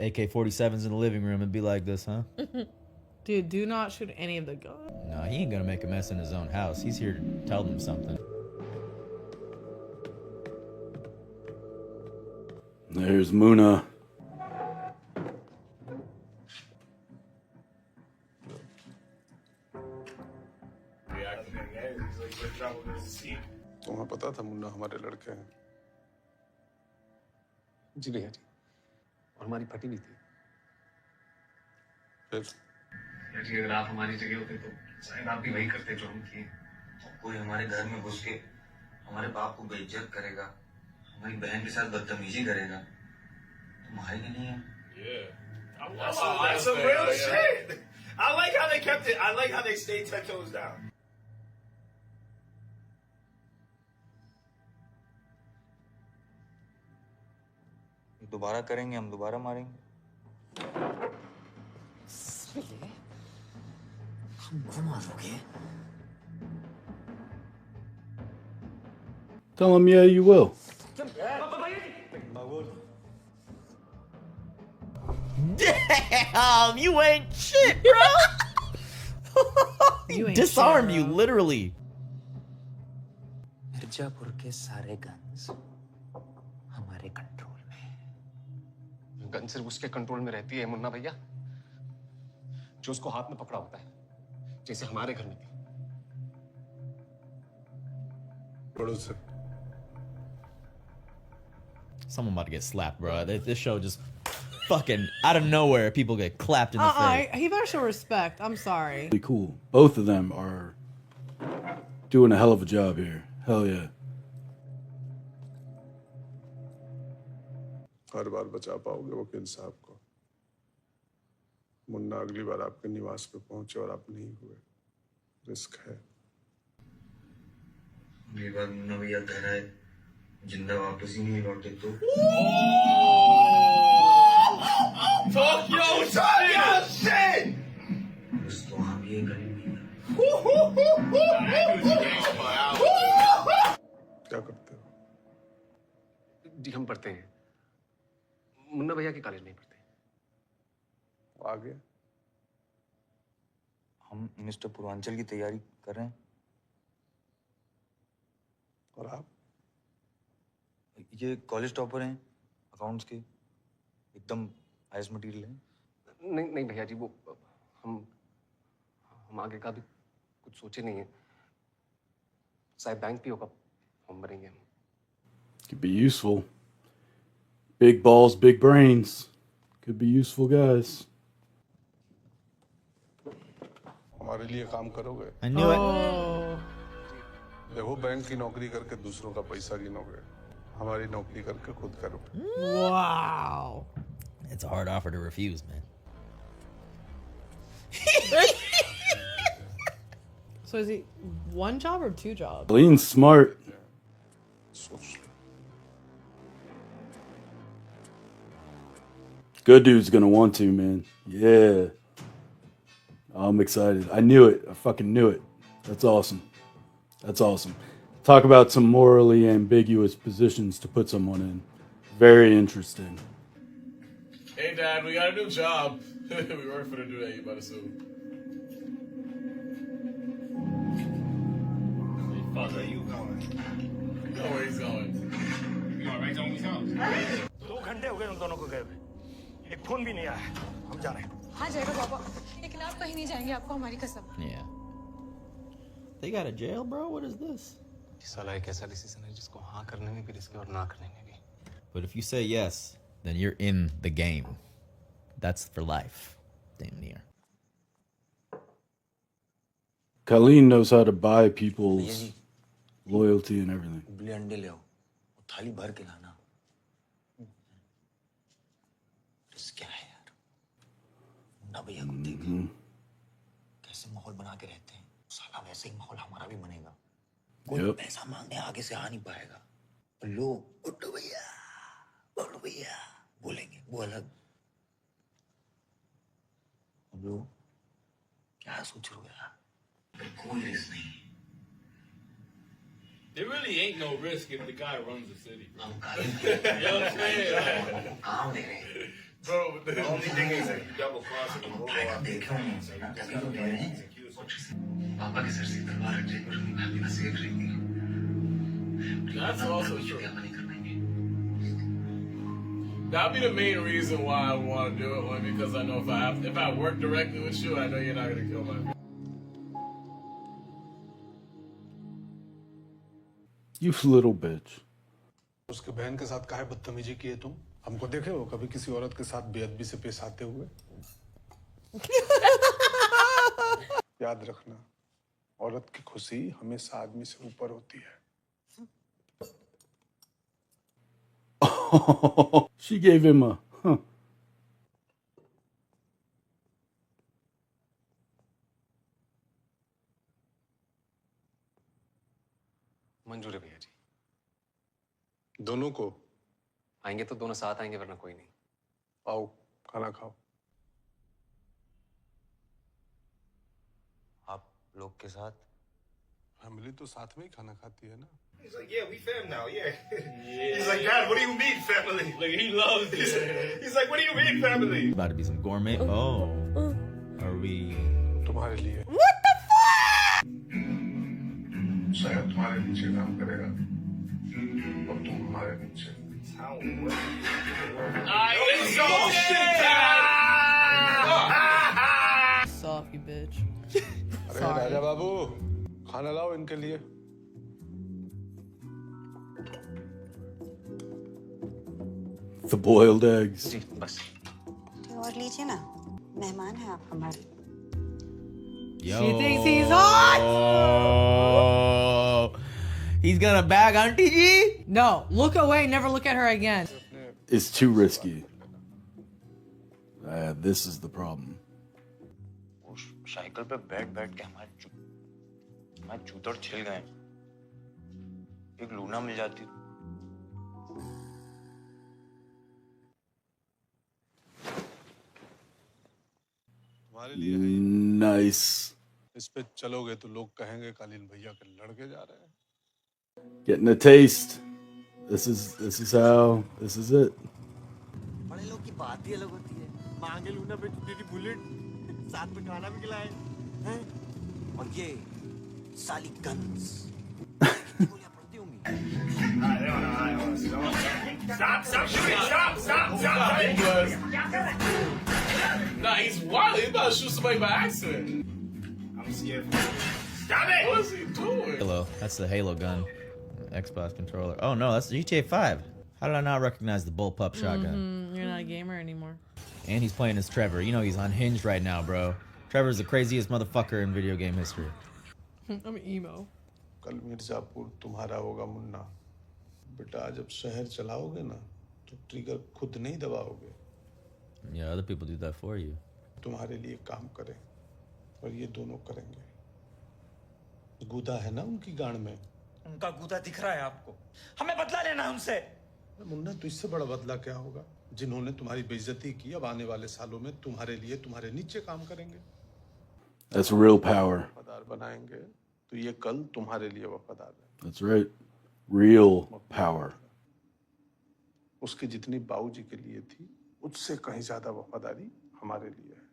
AK-47s in the living room and be like this, huh? Dude, do not shoot any of the guns. No, he ain't gonna make a mess in his own house. He's here to tell them something. There's Muna. तुम्हें पता था मुन्ना हमारे लड़के हैं? जी भैया जी, और हमारी फटी भी थी। फिर जी अगर आप हमारी जगह होते तो शायद आप भी वही करते जो हम किए। कोई हमारे घर में घुस के हमारे बाप को बेइज्जत करेगा, हमारी बहन के साथ बदतमीजी करेगा, तो मारेंगे नहीं हम। That's some real shit. I like how they kept it. I like how they stayed 10 toes down. दोबारा करेंगे हम, दोबारा मारेंगे। हमको मारोगे? Tell him, yeah, you will. Damn, you ain't shit, bro. You ain't Disarmed shit, you, bro. literally. Mirzapur के सारे guns हमारे कंट्रोल में। गन सिर्फ उसके कंट्रोल में रहती है मुन्ना भैया, जो उसको हाथ में पकड़ा होता है, जैसे हमारे घर में थी। पड़ो से Someone about to get slapped, bro. This show just fucking out of nowhere, people get clapped in the face. He better show respect. I'm sorry. Really cool. Both of them are doing a hell of a job here. Hell yeah. हर बार बचा पाओगे वकील साहब को? मुन्ना अगली बार आपके निवास पे पहुंचे और आप नहीं हुए, रिस्क है। अगली बार मुन्ना भैया घर आए, जिंदा वापस ही नहीं लौटे तो Talk your shit! बस तो हम ये करेंगे। क्या करते हो? जी हम पढ़ते हैं, मुन्ना भैया के कॉलेज में पढ़ते हैं। वो आ गया? हम मिस्टर पूर्वांचल की तैयारी कर रहे हैं। और आप? ये कॉलेज टॉपर हैं, अकाउंट्स के, एकदम हाईएस्ट मटेरियल हैं। नहीं नहीं भैया जी, वो हम आगे का भी कुछ सोचे नहीं है। शायद बैंक भी होगा, हम भरेंगे हम। Could be useful. Big balls, big brains. Could be useful guys. हमारे लिए काम करोगे? I knew it. देखो, बैंक की नौकरी करके दूसरों का पैसा गिनोगे, हमारी नौकरी करके खुद करो। Wow. It's a hard offer to refuse, man. So is he one job or two jobs? Lean's smart. सोच लो। Good dude's gonna want to, man. Yeah. I'm excited. I knew it. I fucking knew it. That's awesome. That's awesome. Talk about some morally ambiguous positions to put someone in. Very interesting. Hey, Dad, we got a new job. We work for the dude that you about to sue. Father, you going? You know where he's going. You all right on his house? 2 घंटे हो गए उन दोनों को गए हुए, एक phone भी नहीं आया। हम जा रहे हैं। हाँ जाएगा पापा, लेकिन आप कहीं नहीं जाएंगे, आपको हमारी कसम। Yeah. They got a jail, bro? What is this? साला एक ऐसा डिसीजन है जिसको हाँ करने में भी रिस्क है और ना करने में भी। But if you say yes, then you're in the game. That's for life. Damn near. Colleen knows how to buy people's loyalty and everything. उबले अंडे ले आओ, वो थाली भर के लाना। रिस्क क्या है यार? मुन्ना भैया को देखो, कैसे माहौल बना के रहते हैं। साला वैसे ही माहौल हमारा भी बनेगा। कोई पैसा मांगने आगे से आ नहीं पाएगा। लोग उठो भैया बोलेंगे, वो अलग। हम लोग क्या सोच रहे हो यार? कोई रिस्क नहीं। There really ain't no risk if the guy runs the city. हम You know what I'm saying? काम दे रहे हैं। Bro, the only thing is that you double cross it. We'll go out. देखो तभी तो कह रहे हैं पापा के सर से तलवार रख जाएगी और अपनी भाभी का सेफ रहेगी That's also true. क्या नहीं कर पाएंगे That'd be the main reason why I want to do it, only because I know if I work directly with you, I know you're not gonna kill my. You little bitch. उसके बहन के साथ काहे बदतमीजी किए तुम? हमको देखे हो कभी किसी औरत के साथ बेअदबी से पेश आते हुए? याद रखना, औरत की खुशी हमेशा आदमी से ऊपर होती है। She gave him a huh. मंजूर है भैया जी। दोनों को आएंगे तो दोनों साथ आएंगे, वरना कोई नहीं। आओ खाना खाओ। आप लोग के साथ फैमिली तो साथ में ही खाना खाती है ना। He's like, yeah, we fam now, yeah. He's like, Dad, what do you mean family? Like, he loves this. He's like, what do you mean family? About to be some gourmet. Oh, are we? तुम्हारे लिए। What the fuck? शायद तुम्हारे नीचे काम करेगा और तुम हमारे नीचे। Suck, you bitch. अरे राजा बाबू, खाना लाओ इनके लिए। The boiled eggs. जी बस। और लीजिए ना, मेहमान हैं आप हमारे। Yo. She thinks he's hot. He's gonna bag Auntie G? No, look away. Never look at her again. It's too risky. This is the problem. उस साइकिल पे बैठ के हमारे जूतों छिल गए। एक लूना मिल जाती। तुम्हारे लिए है। Nice. इस पे चलोगे तो लोग कहेंगे कालीन भैया के लड़के जा रहे हैं। Getting a taste. This is it. बड़े लोग की बात ही अलग होती है। मांगे लूना पे तेरी बुलेट, साथ में खाना भी खिलाए, हैं? और ये साली गन्स। गोलियां पड़ती होंगी। Stop shooting! Stop! Nah, he's wild. He's about to shoot somebody by accident. I'm scared. Stop it! What is he doing? Halo. That's the Halo gun. Xbox controller. Oh no, that's GTA 5. How did I not recognize the bullpup shotgun? You're not a gamer anymore. And he's playing as Trevor. You know he's unhinged right now, bro. Trevor's the craziest motherfucker in video game history. I'm emo. कल मिर्जापुर तुम्हारा होगा मुन्ना। बेटा जब शहर चलाओगे ना तो trigger खुद नहीं दबाओगे। Yeah, other people do that for you. तुम्हारे लिए काम करें और ये दोनों करेंगे। गुदा है ना उनकी गांड में। उनका गूदा दिख रहा है आपको। हमें बदला लेना है उनसे। मुन्ना तो इससे बड़ा बदला क्या होगा? जिन्होंने तुम्हारी बेइज्जती की अब आने वाले सालों में तुम्हारे लिए तुम्हारे नीचे काम करेंगे। That's real power. वफादार बनाएंगे तो ये कल तुम्हारे लिए वफादार है। That's right. Real power. उसकी जितनी बाबूजी के लिए थी उससे कहीं ज्यादा वफादारी हमारे लिए है।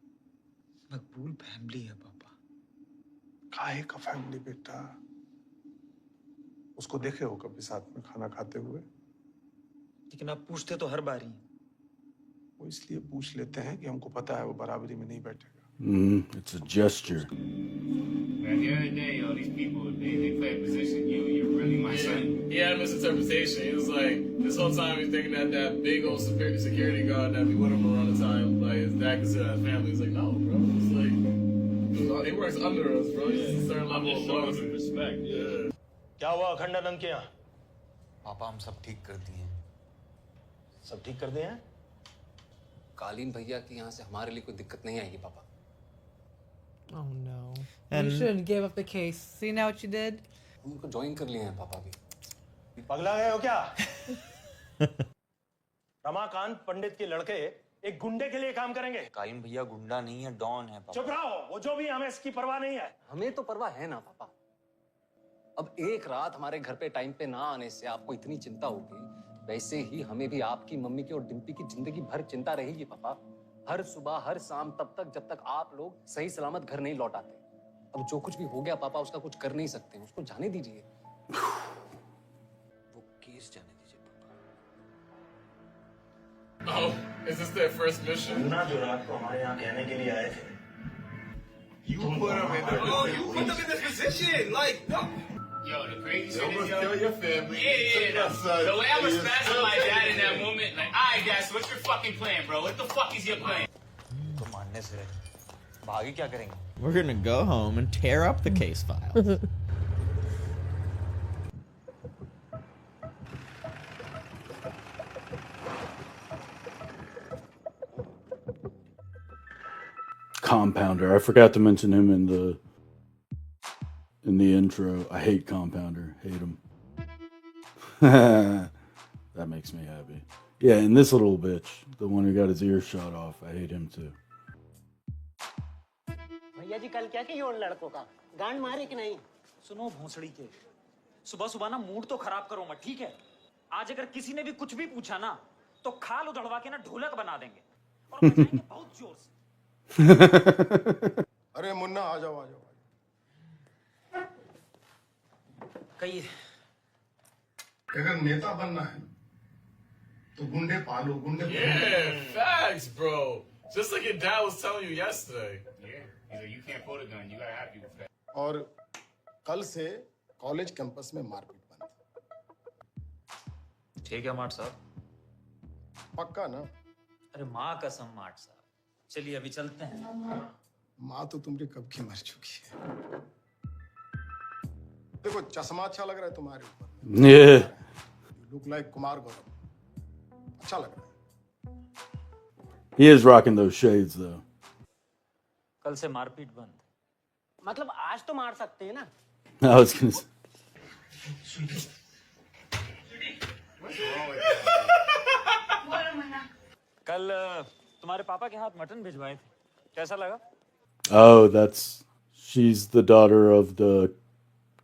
मकबूल फैमिली है पापा। काहे का फैमिली बेटा? उसको देखे हो कभी साथ में खाना खाते हुए? लेकिन आप पूछते तो हर बारी। वो इसलिए पूछ लेते हैं कि हमको पता है वो बराबरी में नहीं बैठेगा। It's a gesture. At the end of the day, yo, these people, they play a position. You're really my son. Yeah, misinterpretation. He was like, this whole time he's thinking that big old security guard that be with him around the time, like, his dad considered his family. He's like, no, bro. It's like, he works under us, bro. He's a certain level of love and respect. Yeah. क्या हुआ अखंडा नंग के यहाँ? पापा हम सब ठीक कर दिए हैं। सब ठीक कर दिए हैं? कालीन भैया की यहाँ से हमारे लिए कोई दिक्कत नहीं आएगी पापा। Oh no. And- You shouldn't give up the case. See now what you did? उनको ज्वाइन कर लिए हैं पापा भी। पगला गए हो क्या? रमाकांत पंडित के लड़के एक गुंडे के लिए काम करेंगे। कालीन भैया गुंडा नहीं है, डॉन है पापा। चुप रहो, वो जो भी हमें इसकी परवाह नहीं है। हमें तो परवाह है ना पापा। अब एक रात हमारे घर पे टाइम पे ना आने से आपको इतनी चिंता होगी वैसे ही हमें भी आपकी मम्मी की और डिम्पी की जिंदगी भर चिंता रहेगी पापा। हर सुबह हर शाम तब तक जब तक आप लोग सही सलामत घर नहीं लौट आते। अब जो कुछ भी हो गया पापा उसका कुछ कर नहीं सकते, उसको जाने दीजिए। वो केस जाने दीजिए पापा। Oh, is this their first mission? Munna जो रात को हमारे यहाँ कहने के लिए आए थे, You put them in the you put them in this position. Like, no. Yo, the crazy shit is, yo. Kill your family. Yeah. The way I was smashing my dad in that moment, like, alright, guys, so what's your fucking plan, bro? What the fuck is your plan? तो मानने से रहे, भागी क्या करेंगे? We're gonna go home and tear up the case files. Compounder. I forgot to mention him in the intro. I hate Compounder. Hate him. That makes me happy. Yeah, and this little bitch, the one who got his ear shot off, I hate him too. भैया जी कल क्या किया उन लड़कों का गांड मारे कि नहीं? सुनो भोंसड़ी के, सुबह सुबह ना मूड तो खराब करो मत, ठीक है? आज अगर किसी ने भी कुछ भी पूछा ना तो खाल उधड़वा के ना ढोलक बना देंगे और बजाएंगे बहुत जोर से। अरे मुन्ना आ जाओ आ जाओ। कहिए। अगर नेता बनना है तो गुंडे पालो, गुंडे। Yeah, facts, bro. Just like your dad was telling you yesterday. Yeah. He's like, you can't pull a gun. You gotta have people for that. और कल से कॉलेज कैंपस में मारपीट बंद। ठीक है मार्ट साहब। पक्का ना? अरे माँ कसम मार्ट साहब। चलिए अभी चलते हैं। माँ तो तुम्हारी कब की मर चुकी है। देखो चश्मा अच्छा लग रहा है तुम्हारे ऊपर। Yeah. Look like Kumar Gaurav. अच्छा लग रहा है। He is rocking those shades though. कल से मारपीट बंद। मतलब आज तो मार सकते हैं ना? I was gonna say. कल तुम्हारे पापा के हाथ मटन भिजवाए थे, कैसा लगा? Oh, she's the daughter of the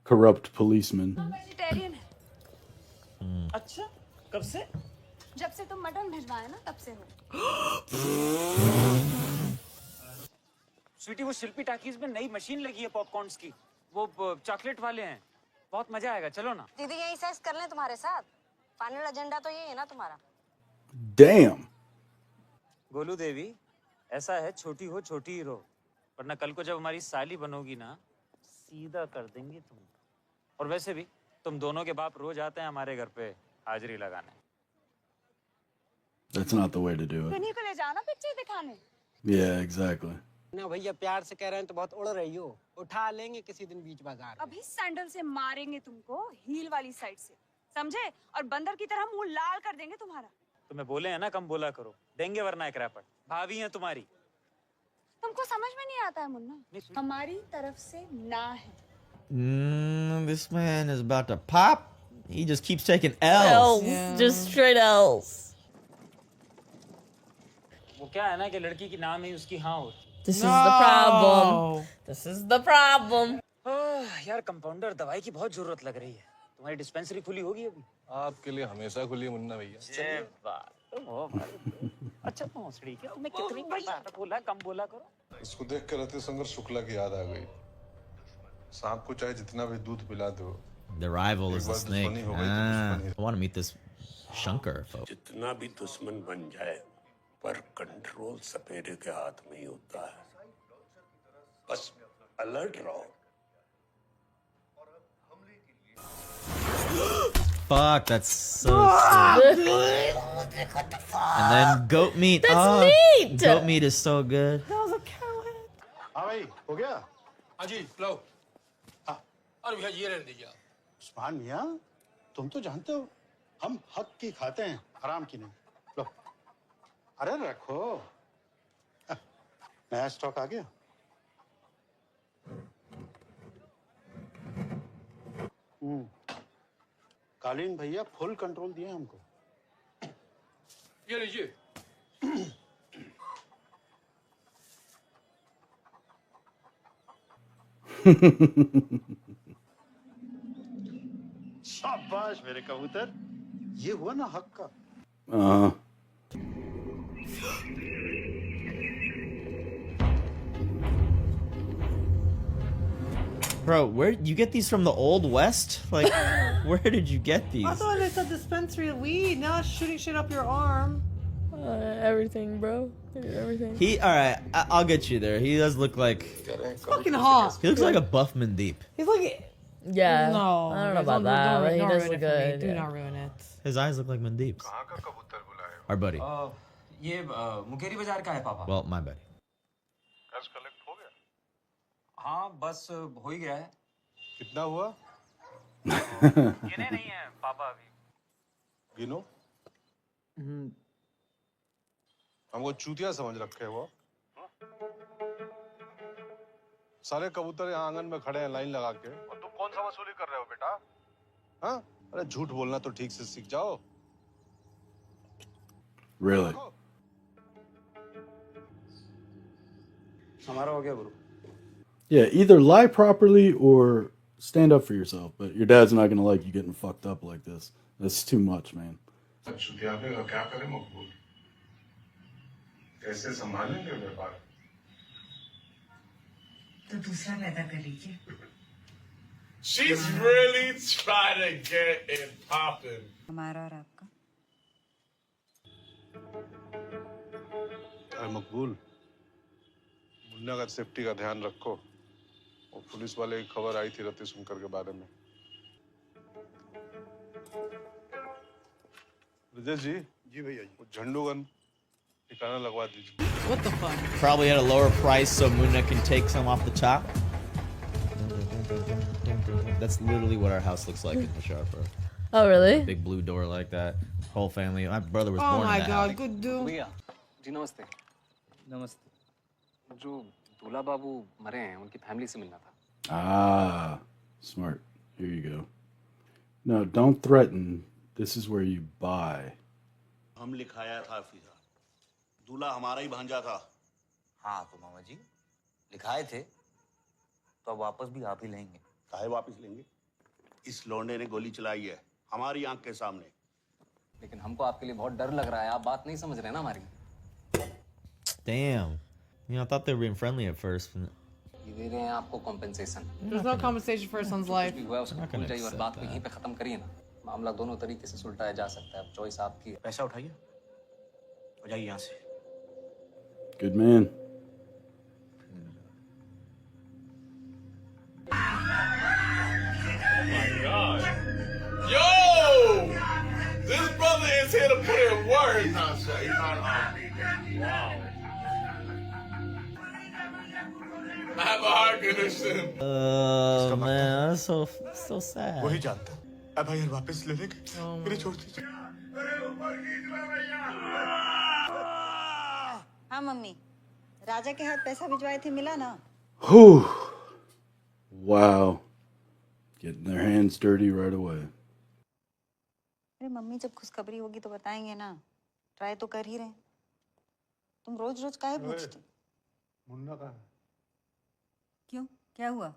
corrupt policeman. Vegetarian है। अच्छा, कब से? जब से तुम मटन भिजवाए ना तब से हूँ। स्वीटी वो शिल्पी टाकीज में नई मशीन लगी है पॉपकॉर्न्स की, वो चॉकलेट वाले हैं, बहुत मजा आएगा, चलो ना। दीदी यही सेक्स कर लें तुम्हारे साथ, फाइनल एजेंडा तो यही है ना तुम्हारा। Damn. गोलू देवी, ऐसा है छोटी हो छोटी ही रहो, वरना कल को जब हमारी साली बनोगी ना सीधा कर देंगे तुम। और वैसे भी तुम दोनों के बाप रोज आते हैं हमारे घर पे हाजिरी लगाने। That's not the way to do it. किन्हीं को ले जाना पिक्चर दिखाने। Yeah, exactly. ना भैया प्यार से कह रहे हैं तो बहुत उड़ रही हो, उठा लेंगे किसी दिन बीच बाजार। अभी सैंडल से मारेंगे तुमको हील वाली साइड से, समझे? और बंदर की तरह मुंह लाल कर देंगे तुम्हारा। तुम्हें बोले हैं ना कम बोला करो, देंगे वरना एक रैपट। भाभी हैं तुम्हारी। तुमको समझ में नहीं आता है मुन्ना, हमारी तरफ से ना है। This man is about to pop. He just keeps taking L's. Just straight L's. वो क्या है ना कि लड़की की नाम ही उसकी हाँ होती। This is the problem. This is the problem. यार कंपाउंडर दवाई की बहुत जरूरत लग रही है, तुम्हारी डिस्पेंसरी खुली होगी अभी? आपके लिए हमेशा खुली है मुन्ना भैया। अच्छा भोंसड़ी के तुम्हें कितनी बार बोला कम बोला करो। इसको देख कर रति शंकर शुक्ला की याद आ गई। सांप को चाहे जितना भी दूध पिला दो। The rival is the snake. I want to meet this Shankar folk. जितना भी दुश्मन बन जाए, पर कंट्रोल सपेरे के हाथ में ही होता है। बस अलर्ट रहो। Fuck, that's so sick. And then goat meat. That's meat. Goat meat is so good. That was a cowhead. हाँ भाई हो गया? हाँ जी लो। हाँ और भैया ये रहने दीजिए। उस्मान मियाँ, तुम तो जानते हो हम हक की खाते हैं, हराम की नहीं। लो, अरे रखो। नया स्टॉक आ गया। कालीन भैया फुल कंट्रोल दिए हमको। ये लीजिए। शाबाश मेरे कबूतर। ये हुआ ना हक का। Bro, where you get these from the old west? Like, where did you get these? I thought it's a dispensary of weed. Now it's shooting shit up your arm. Everything, bro. Everything. All right, I'll get you there. He does look like. It's fucking hot. He looks like a buff Mandeep. He's like. Yeah. No. I don't know about that, but he does look good. Do not ruin it. His eyes look like Mandeep's. Our buddy. ये मुकेरी बाजार का है पापा। Well, my buddy. कर्ज collect हो गया? हाँ बस हो ही गया है। कितना हुआ? गिने नहीं है पापा अभी। गिनो? हमको चूतिया समझ रखे हो? सारे कबूतर यहाँ आंगन में खड़े हैं लाइन लगा के। और तुम कौन सा वसूली कर रहे हो बेटा? हाँ? अरे झूठ बोलना तो ठीक से सीख जाओ। Really? हमारा हो गया गुरु। Yeah, either lie properly or stand up for yourself. But your dad's not gonna like you getting fucked up like this. That's too much, man. चूतिया पे क्या करें मकबूल? कैसे संभालेंगे व्यापार? तो दूसरा पैदा कर लीजिए। She's really trying to get it popping. हमारा और आपका। अरे मकबूल, मुन्ना का सेफ्टी का ध्यान रखो। और पुलिस वाले की खबर आई थी रति सुनकर के बारे में। विजय जी भैया जी, झंडूगन ठिकाना लगवा दीजिए। What the fuck? Probably at a lower price so Munna can take some off the top. That's literally what our house looks like in Bashar, bro. Oh, really? Big blue door like that. Whole family. My brother was Oh born my in that god, house. good dude. भैया जी नमस्ते। नमस्ते। जो दूल्हा बाबू मरे हैं उनकी family से मिलना था। Ah, smart. Here you go. No, don't threaten. This is where you buy. हम लिखाया था फिजा। दूल्हा हमारा ही भांजा था। हाँ तो मामा जी लिखाए थे तो अब वापस भी आप ही लेंगे। काहे वापस लेंगे? इस लौंडे ने गोली चलाई है हमारी आंख के सामने। लेकिन हमको आपके लिए बहुत डर लग रहा है। आप बात नहीं समझ रहे ना हमारी। Damn. You know, I thought they were being friendly at first. ये दे रहे हैं आपको compensation। There's no compensation for someone's life. कुछ भी हुआ है उसको भूल जाइए और बात को यहीं पे खत्म करिए ना। मामला दोनों तरीके से सुलटाया जा सकता है। अब चॉइस आपकी है। पैसा उठाइए और जाइए यहाँ से। Good man. God. Yo! This brother is here to put in work. He's not wow. I have a heart condition. Man, that's so sad. वही जानता। अब यार वापस ले लेंगे। मेरे छोड़ दीजिए। हाँ मम्मी, राजा के हाथ पैसा भिजवाए थे मिला ना? Whew. Wow. Getting their hands dirty right away. अरे मम्मी जब खुशखबरी होगी तो बताएंगे ना। ट्राई तो कर ही रहे। तुम रोज रोज काहे पूछते? मुन्ना कहाँ है? क्यों? क्या हुआ?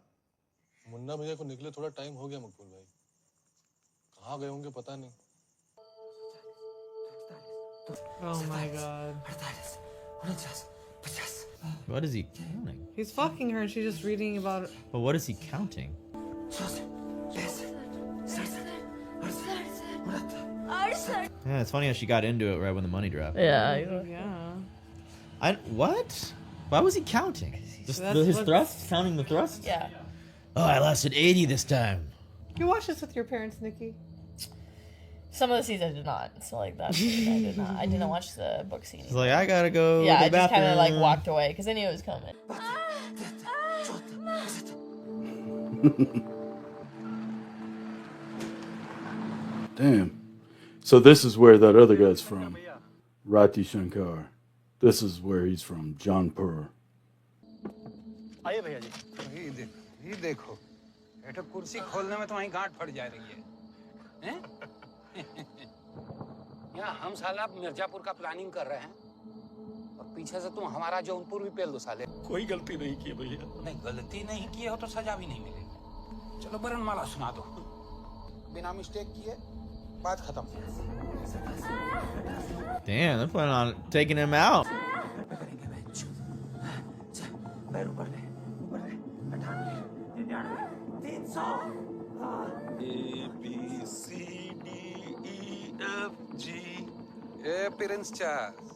मुन्ना भैया को निकले थोड़ा टाइम हो गया मकबूल भाई। कहाँ गए होंगे पता नहीं। Oh my god. What is he counting? He's fucking her and she's just reading about it. But what is he counting? Yeah, it's funny how she got into it right when the money dropped. Yeah. What? Why was he counting? Just So that's his what- thrust? Counting the thrust? Yeah. Oh, I lasted 80 this time. You watch this with your parents, Nikki. Some of the scenes I did not. So like that, I did not. I didn't watch the book scene. He's like, I gotta go. Yeah, to I the just kind of like bathroom. walked away because I knew it was coming. Damn. So this is where that other guy's from. Rati Shankar. This is where he's from. Jaunpur. आइए भैया जी। ये देखो बेटा कुर्सी खोलने में तुम्हारी गांठ फट जा रही है। यहाँ हम साला मिर्जापुर का प्लानिंग कर रहे हैं और पीछे से तुम हमारा जौनपुर भी पेल दो साले। कोई गलती नहीं की भैया। नहीं गलती नहीं की हो तो सजा भी नहीं मिलेगी। चलो बरनमाला सुना दो। बिना मिस्टेक किए बात खत्म. Damn, they're planning on taking him out. पैर ऊपर ले 98 99 300 A B C D E F G. A Prince Charles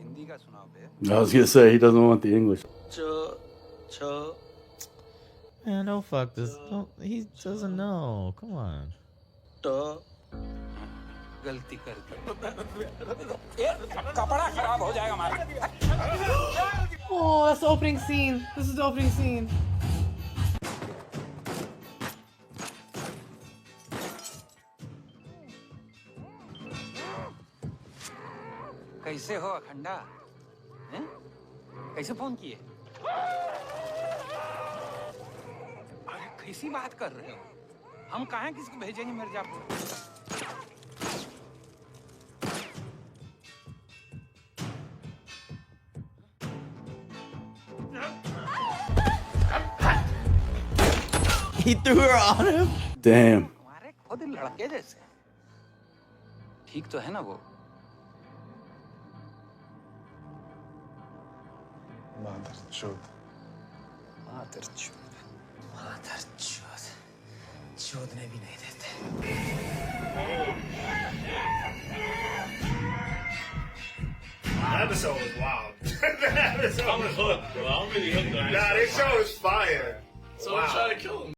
Hindi का सुनाओ बे. I was gonna say he doesn't want the English. Man, don't fuck this. Don't, he doesn't know. Come on. गलती कर दी. ए कपड़ा खराब हो जाएगा हमारा. Oh, that's the opening scene. This is the opening scene. कैसे हो अखंडा? हैं? कैसे फोन किए? अरे कैसी बात कर रहे हो? हम कहाँ किसको भेजेंगे Mirzapur? He threw her on him? Damn. हमारे खुद लड़के जैसे. ठीक तो है ना वो? मादरचोद. चोदने भी नहीं देते. That episode was wild. That episode I'm hooked, bro. I'm really hooked on it. Nah, this show is fire. So Wow. I'm trying to kill him.